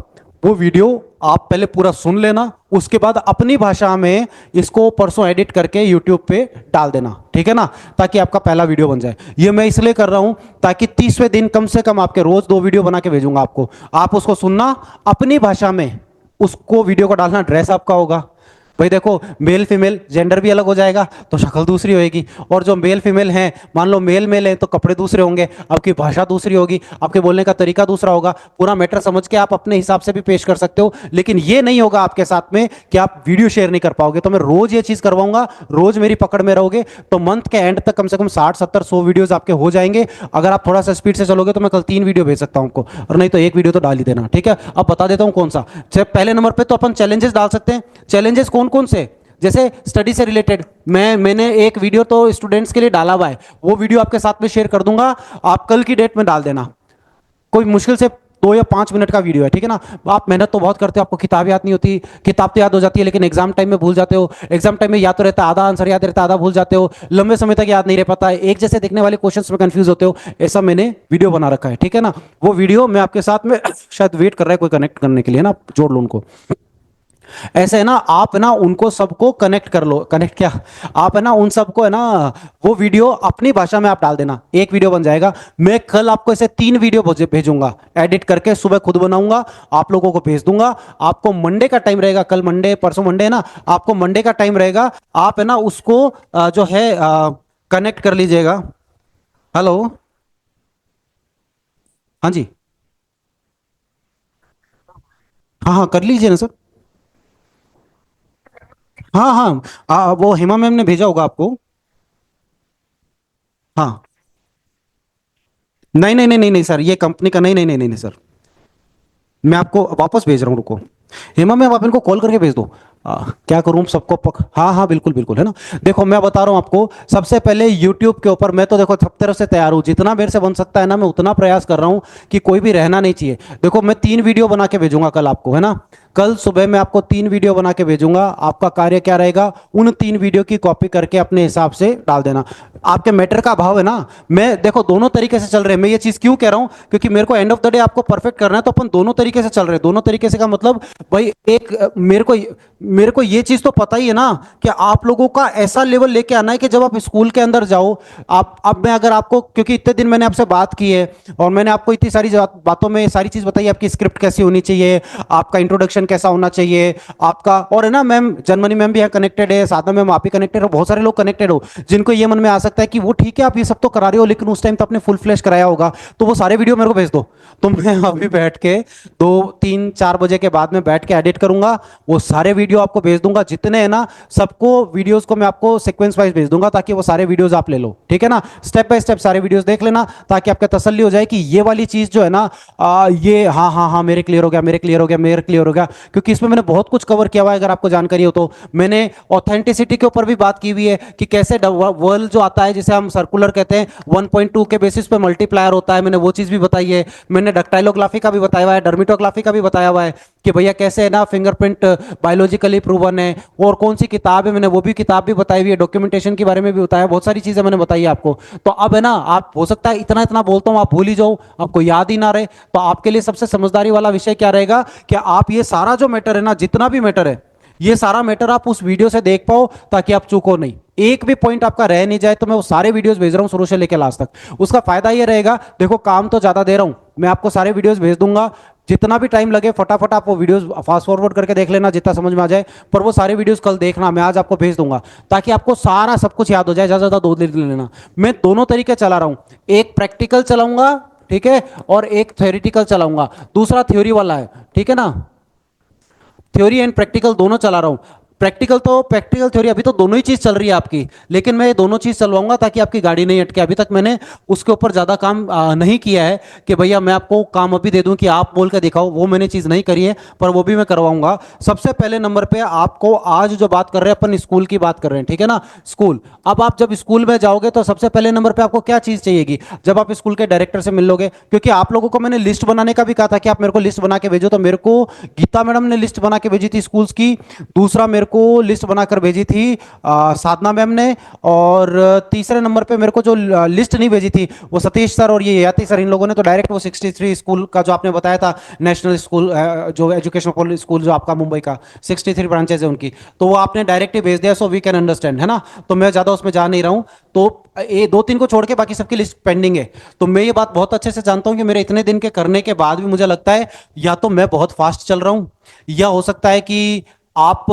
वो वीडियो आप पहले पूरा सुन लेना, उसके बाद अपनी भाषा में इसको परसों एडिट करके यूट्यूब पे डाल देना, ठीक है ना, ताकि आपका पहला वीडियो बन जाए। ये मैं इसलिए कर रहा हूं ताकि 30वें दिन कम से कम आपके रोज 2 वीडियो बना के भेजूंगा आपको, आप उसको सुनना अपनी भाषा में, उसको वीडियो को डालना, ड्रेस आपका होगा भाई, देखो मेल फीमेल जेंडर भी अलग हो जाएगा तो शक्ल दूसरी होएगी, और जो मेल फीमेल हैं, मान लो मेल मेल है तो कपड़े दूसरे होंगे, आपकी भाषा दूसरी होगी, आपके बोलने का तरीका दूसरा होगा, पूरा मैटर समझ के आप अपने हिसाब से भी पेश कर सकते हो। लेकिन ये नहीं होगा आपके साथ में कि आप वीडियो शेयर नहीं कर पाओगे, तो मैं रोज ये चीज करवाऊंगा, रोज मेरी पकड़ में रहोगे, तो मंथ के एंड तक कम से कम 60 70 100 वीडियोज आपके हो जाएंगे। अगर आप थोड़ा सा स्पीड से चलोगे तो मैं कल 3 वीडियो भेज सकता हूं आपको, और नहीं तो एक वीडियो तो डाल ही देना, ठीक है। अब बता देता हूं कौन सा। पहले नंबर पे तो अपन चैलेंजेस डाल सकते हैं। चैलेंजेस कौन कौन से, जैसे स्टडी से रिलेटेड, मैंने एक वीडियो तो स्टूडेंट्स के लिए डाला हुआ है, वो वीडियो आपके साथ में शेयर कर दूंगा, आप कल की डेट में डाल देना, कोई मुश्किल से 2 या 5 मिनट का वीडियो है, ठीक है ना। आप मेहनत तो बहुत करते हो, आपको किताब याद नहीं होती, किताब तो याद हो जाती है लेकिन एग्जाम टाइम में भूल जाते हो, एग्जाम टाइम में याद तो रहता है, आधा आंसर याद रहता है, आधा भूल जाते हो, लंबे समय तक याद नहीं रह पाता है, एक जैसे दिखने वाले क्वेश्चंस में कंफ्यूज होते हो, ऐसा मैंने वीडियो बना रखा है, ठीक है ना। वो वीडियो मैं आपके साथ में शायद वेट कर रहा है कोई कनेक्ट करने के लिए ना, जोड़ लो उनको, ऐसे है ना, आप है ना उनको सबको कनेक्ट कर लो, कनेक्ट क्या, आप है ना उन सबको है ना, वो वीडियो अपनी भाषा में आप डाल देना, एक वीडियो बन जाएगा। मैं कल आपको ऐसे 3 वीडियो भेजूंगा एडिट करके, सुबह खुद बनाऊंगा, आप लोगों को भेज दूंगा। आपको मंडे का टाइम रहेगा, कल मंडे, परसों मंडे है ना, आपको मंडे का टाइम रहेगा, आप है ना उसको जो है कनेक्ट कर लीजिएगा। हेलो, हाँ जी, हाँ हाँ कर लीजिए ना सर। हाँ हाँ, वो हेमा मैम ने भेजा होगा आपको। हाँ, नहीं नहीं नहीं नहीं नहीं सर, ये कंपनी का नहीं नहीं नहीं नहीं नहीं सर, मैं आपको वापस भेज रहा हूँ, रुको। हेमा मैम आप इनको कॉल करके भेज दो। क्या करूँ सबको हाँ हाँ बिल्कुल बिल्कुल, है ना। देखो मैं बता रहा हूँ आपको, सबसे पहले यूट्यूब के ऊपर मैं तो देखो सब तरफ से तैयार हूँ, जितना मेरे से बन सकता है ना, मैं उतना प्रयास कर रहा हूँ कि कोई भी रहना नहीं चाहिए। देखो मैं 3 वीडियो बना के भेजूंगा कल आपको, है ना, कल सुबह मैं आपको 3 वीडियो बना के भेजूंगा। आपका कार्य क्या रहेगा, उन 3 वीडियो की कॉपी करके अपने हिसाब से डाल देना। आपके मैटर का भाव है ना, मैं देखो दोनों तरीके से चल रहे हैं, मैं ये चीज क्यों कह रहा हूं, क्योंकि मेरे को एंड ऑफ द डे आपको परफेक्ट करना है, तो अपन दोनों तरीके से चल रहे हैं। दोनों तरीके से का मतलब भाई, एक मेरे को ये चीज तो पता ही है ना कि आप लोगों का ऐसा लेवल लेके आना है कि जब आप स्कूल के अंदर जाओ, आप अब मैं अगर आपको, क्योंकि इतने दिन मैंने आपसे बात की है और मैंने आपको इतनी सारी बातों में सारी चीज बताई, आपकी स्क्रिप्ट कैसी होनी चाहिए, आपका इंट्रोडक्शन कैसा होना चाहिए आपका। और है ना मैम, जर्मनी मैम भी यहाँ कनेक्टेड है, साधना मैम आप भी कनेक्टेड हो, बहुत सारे लोग कनेक्टेड हो जिनको ये मन में आ सकता है कि वो ठीक है आप ये सब तो करा रहे हो लेकिन उस टाइम तो आपने फुल फ्लैश कराया होगा, तो वो सारे वीडियो मेरे को भेज दो। तो मैं अभी बैठ के 2 3 4 बजे के बाद में बैठ के एडिट करूंगा, वो सारे वीडियो आपको भेज दूंगा जितने हैं ना, सबको वीडियोस को मैं आपको सीक्वेंस वाइज भेज दूंगा ताकि वो सारे वीडियोस आप ले लो, ठीक है ना। स्टेप बाय स्टेप सारे वीडियोस देख लेना ताकि आपका तसल्ली हो जाए कि ये वाली चीज जो है ना, ये हाँ हाँ हाँ मेरे क्लियर हो गया, मेरे क्लियर हो गया, मेरे क्लियर हो गया, क्योंकि इसमें मैंने बहुत कुछ कवर किया हुआ है। अगर आपको जानकारी हो तो मैंने ऑथेंटिसिटी के ऊपर भी बात की हुई है कि कैसे वर्ल्ड जो आता है जिसे हम सर्कुलर कहते हैं 1.2 के बेसिस पे मल्टीप्लायर होता है, मैंने वो चीज भी बताई है। मैंने डक्टाइलोग्राफी का भी बताया हुआ है, डर्मिटोग्राफी का भी बताया हुआ है कि भैया कैसे है ना फिंगरप्रिंट बायोलॉजिकली प्रूवन है, और कौन सी किताब है मैंने वो भी किताब भी बताई हुई है, डॉक्यूमेंटेशन के बारे में भी बताया, बहुत सारी चीजें मैंने बताई है आपको। तो अब है ना, आप हो सकता है इतना इतना बोलता हूं आप भूल ही जाओ, आपको याद ही ना रहे, तो आपके लिए सबसे समझदारी वाला विषय क्या रहेगा कि आप ये सारा जो मैटर है ना, जितना भी मैटर है, ये सारा मैटर आप उस वीडियो से देख पाओ ताकि आप चूको नहीं, एक भी पॉइंट आपका रह नहीं जाए। तो मैं वो सारे वीडियोस भेज रहा हूं शुरू से लेकर लास्ट तक। उसका फायदा ये रहेगा, देखो काम तो ज्यादा दे रहा हूं, मैं आपको सारे वीडियोस भेज दूंगा, जितना भी टाइम लगे फटाफट आप वो वीडियोस फास्ट फॉरवर्ड करके देख लेना जितना समझ में आ जाए, पर वो सारे वीडियोस कल देखना, मैं आज आपको भेज दूंगा ताकि आपको सारा सब कुछ याद हो जाए। ज्यादा ज्यादा 2 दिन लेना। मैं दोनों तरीके चला रहा हूं, एक प्रैक्टिकल चलाऊंगा, ठीक है, और एक थ्योरेटिकल चलाऊंगा, दूसरा थ्योरी वाला है, ठीक है ना। थ्योरी एंड प्रैक्टिकल दोनों चला रहा हूं। प्रैक्टिकल थ्योरी अभी तो दोनों ही चीज चल रही है आपकी, लेकिन मैं ये दोनों चीज चलवाऊंगा ताकि आपकी गाड़ी नहीं अटके। अभी तक मैंने उसके ऊपर ज्यादा काम नहीं किया है कि भैया मैं आपको काम अभी दे दूं कि आप बोल के दिखाओ, वो मैंने चीज नहीं करी है, पर वो भी मैं करवाऊंगा। सबसे पहले नंबर पे आपको आज जो बात कर रहे हैं अपन स्कूल की बात कर रहे हैं, ठीक है ना। स्कूल, अब आप जब स्कूल में जाओगे तो सबसे पहले नंबर पे आपको क्या चीज चाहिएगी, जब आप स्कूल के डायरेक्टर से मिल लोगे, क्योंकि आप लोगों को मैंने लिस्ट बनाने का भी कहा था कि आप मेरे को लिस्ट बना के भेजो, तो मेरे को गीता मैडम ने लिस्ट बना के भेजी थी स्कूल्स की, दूसरा मेरे को लिस्ट बनाकर भेजी थी साधना मैम ने, और तीसरे नंबर पे मेरे को जो लिस्ट नहीं भेजी थी वो सतीश सर और ये याति सर, इन लोगों ने तो डायरेक्ट वो 63 स्कूल का जो आपने बताया था नेशनल स्कूल जो एजुकेशनल स्कूल जो आपका मुंबई का 63 ब्रांचेज है उनकी, तो वो आपने डायरेक्ट ही भेज दिया, सो वी कैन अंडरस्टैंड, है ना। तो मैं ज्यादा उसमें जा नहीं रहा हूं, तो ये 2 3 को छोड़ के बाकी सबकी लिस्ट पेंडिंग है। तो मैं ये बात बहुत अच्छे से जानता हूं कि मेरे इतने दिन के करने के बाद भी मुझे लगता है या तो मैं बहुत फास्ट चल रहा हूं, या हो सकता है कि आप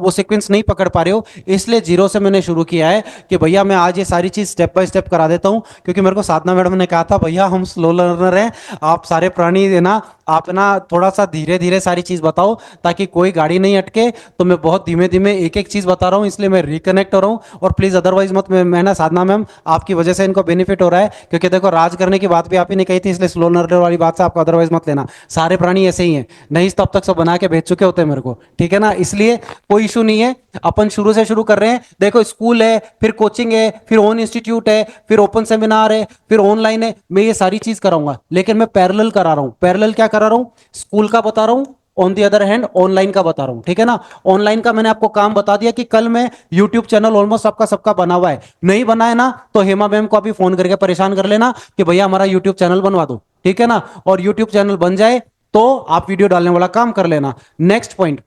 वो सीक्वेंस नहीं पकड़ पा रहे हो, इसलिए जीरो से मैंने शुरू किया है कि भैया मैं आज ये सारी चीज स्टेप बाय स्टेप करा देता हूं, क्योंकि मेरे को साधना मैडम ने कहा था भैया हम स्लो लर्नर हैं, आप सारे प्राणी है ना, आप ना थोड़ा सा धीरे धीरे सारी चीज बताओ ताकि कोई गाड़ी नहीं अटके। तो मैं बहुत धीमे धीमे एक एक चीज बता रहा हूं, इसलिए मैं रिकनेक्ट हो रहा हूं, और प्लीज अदरवाइज मत, मैं ना साधना मैम आपकी वजह से इनको बेनिफिट हो रहा है, क्योंकि देखो राज करने की बात भी आप ही ने कही थी, इसलिए स्लो लर्नर वाली बात से आपको अदरवाइज मत लेना, सारे प्राणी ऐसे ही हैं, नहीं तो अब तक सब बना के भेज चुके होते हैं मेरे को, ठीक है ना। इसलिए कोई इशू नहीं है, अपन शुरू से शुरू कर रहे हैं। देखो स्कूल है, फिर कोचिंग है, फिर ओन इंस्टीट्यूट है, फिर ओपन सेमिनार है, फिर ऑनलाइन है, मैं ये सारी चीज कराऊंगा, लेकिन मैं पैरेलल करा रहा हूं। पैरेलल क्या करा रहा हूं, स्कूल का बता रहा हूं, on the other hand online का बता रहा हूं, ठीक है ना। ऑनलाइन का मैंने आपको काम बता दिया कि कल मैं यूट्यूब चैनल ऑलमोस्ट आपका सबका बना हुआ है, नहीं बना है ना तो हेमा मैम को अभी फोन करके परेशान कर लेना कि भैया हमारा यूट्यूब चैनल बनवा दो, ठीक है ना। और यूट्यूब चैनल बन जाए तो आप वीडियो डालने वाला काम कर लेना। नेक्स्ट पॉइंट,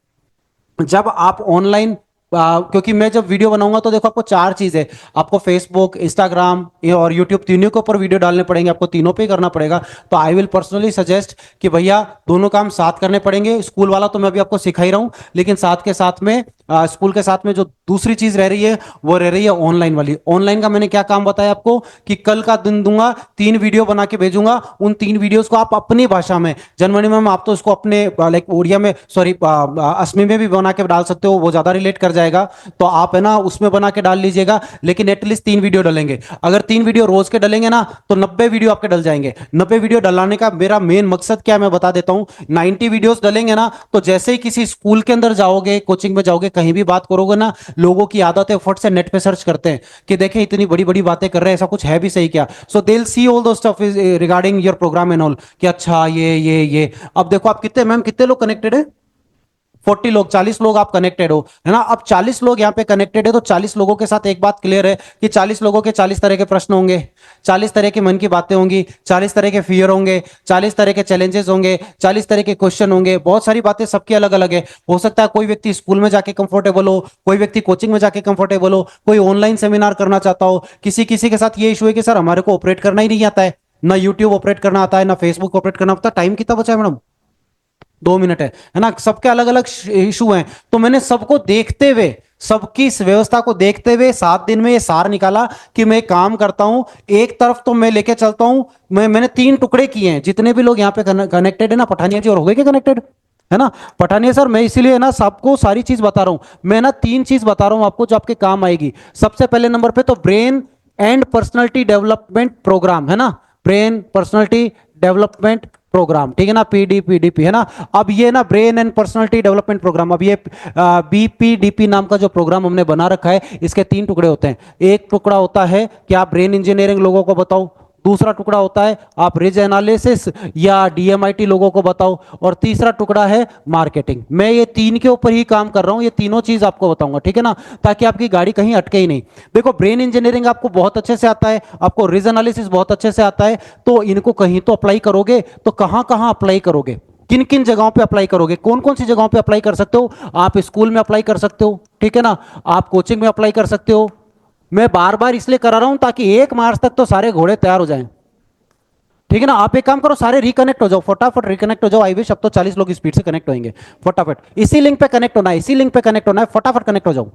जब आप ऑनलाइन क्योंकि मैं जब वीडियो बनाऊंगा तो देखो आपको 4 चीजें, आपको फेसबुक, इंस्टाग्राम और यूट्यूब तीनों के ऊपर वीडियो डालने पड़ेंगे, आपको तीनों पे ही करना पड़ेगा। तो आई विल पर्सनली सजेस्ट कि भैया दोनों काम साथ करने पड़ेंगे। स्कूल वाला तो मैं अभी आपको सिखा ही रहा हूं, लेकिन साथ के साथ में स्कूल के साथ में जो दूसरी चीज रह रही है वो रह रही है ऑनलाइन वाली। ऑनलाइन का मैंने क्या काम बताया आपको कि कल का दिन दूंगा, 3 वीडियो बना के भेजूंगा, उन 3 वीडियोस को आप अपनी भाषा में, जर्मनी में आप तो उसको अपने लाइक ओडिया में, सॉरी असमी में भी बना के डाल सकते हो, वो ज्यादा रिलेट कर जाएगा, तो आप है ना उसमें बना के डाल लीजिएगा। लेकिन एटलीस्ट 3 वीडियो डलेंगे, अगर 3 वीडियो रोज के डलेंगे ना तो 90 वीडियो आपके डल जाएंगे। 90 वीडियो डलाने का मेरा मेन मकसद क्या मैं बता देता हूं। 90 वीडियोस डलेंगे ना तो जैसे ही किसी स्कूल के अंदर जाओगे, कोचिंग में जाओगे, कहीं भी बात करोगे ना, लोगों की आदत है फट से नेट पे सर्च करते हैं कि देखें इतनी बड़ी बड़ी बातें कर रहे हैं, ऐसा कुछ है भी सही क्या। So they will see all those stuff is regarding your programme and all कि अच्छा ये। अब देखो आप कितने मैम कितने लोग कनेक्टेड है, 40 लोग, 40 लोग आप कनेक्टेड हो, है ना। अब 40 लोग यहां पे कनेक्टेड है तो 40 लोगों के साथ एक बात क्लियर है कि 40 लोगों के 40 तरह के प्रश्न होंगे, 40 तरह के मन की बातें होंगी, 40 तरह के फियर होंगे, 40 तरह के चैलेंजेस होंगे, 40 तरह के क्वेश्चन होंगे, बहुत सारी बातें सबकी अलग अलग है। हो सकता है कोई व्यक्ति स्कूल में जाके कंफर्टेबल हो, कोई व्यक्ति कोचिंग में जाके कंफर्टेबल हो, कोई ऑनलाइन सेमिनार करना चाहता हो, किसी किसी के साथ ये इशू है कि सर हमारे को ऑपरेट करना ही नहीं आता है, ना यूट्यूब ऑपरेट करना आता है, ना फेसबुक ऑपरेट करना आता है। टाइम कितना बचा है मैडम, 2 मिनट है ना, सबके अलग अलग इशू हैं, तो मैंने सबको देखते हुए, सबकी इस व्यवस्था को देखते हुए 7 दिन में ये सार निकाला कि मैं एक काम करता हूं, एक तरफ तो मैं लेके चलता हूं, मैंने 3 टुकड़े किए हैं, जितने भी लोग यहाँ पे कनेक्टेड है ना, पठानिया जी और हो गए क्या कनेक्टेड, है ना, पठानिया सर, मैं इसीलिए ना सबको सारी चीज बता रहा हूं, मैं ना 3 चीज बता रहा हूं आपको जो आपके काम आएगी। सबसे पहले नंबर पे तो brain and personality development programme, है ना, ब्रेन पर्सनालिटी डेवलपमेंट प्रोग्राम, ठीक है ना, पीडीपीडीपी, है ना। अब ये ना brain and personality development programme, अब ये बीपीडीपी नाम का जो प्रोग्राम हमने बना रखा है, इसके 3 टुकड़े होते हैं। एक टुकड़ा होता है कि आप ब्रेन इंजीनियरिंग लोगों को बताओ, दूसरा टुकड़ा होता है आप रिज एनालिसिस या डीएमआईटी लोगों को बताओ, और तीसरा टुकड़ा है मार्केटिंग। मैं ये 3 के ऊपर ही काम कर रहा हूं, ये तीनों चीज आपको बताऊंगा, ठीक है ना, ताकि आपकी गाड़ी कहीं अटके ही नहीं। देखो, ब्रेन इंजीनियरिंग आपको बहुत अच्छे से आता है, आपको रिज एनालिसिस बहुत अच्छे से आता है, तो इनको कहीं तो अप्लाई करोगे, तो कहां कहां अप्लाई करोगे, किन किन जगहों पे अप्लाई करोगे, कौन कौन सी जगहों पे अप्लाई कर सकते हो? आप स्कूल में अप्लाई कर सकते हो, ठीक है ना, आप कोचिंग में अप्लाई कर सकते हो। मैं बार बार इसलिए करा रहा हूं ताकि 1 मार्च तक तो सारे घोड़े तैयार हो जाएं, ठीक है ना। आप एक काम करो, सारे रिकनेक्ट हो जाओ, फटाफट रिकनेक्ट हो जाओ। आई विश अब तो 40 लोग स्पीड से कनेक्ट होंगे, फटाफट इसी लिंक पे कनेक्ट होना है, इसी लिंक पे कनेक्ट होना है, फटाफट कनेक्ट हो जाओ।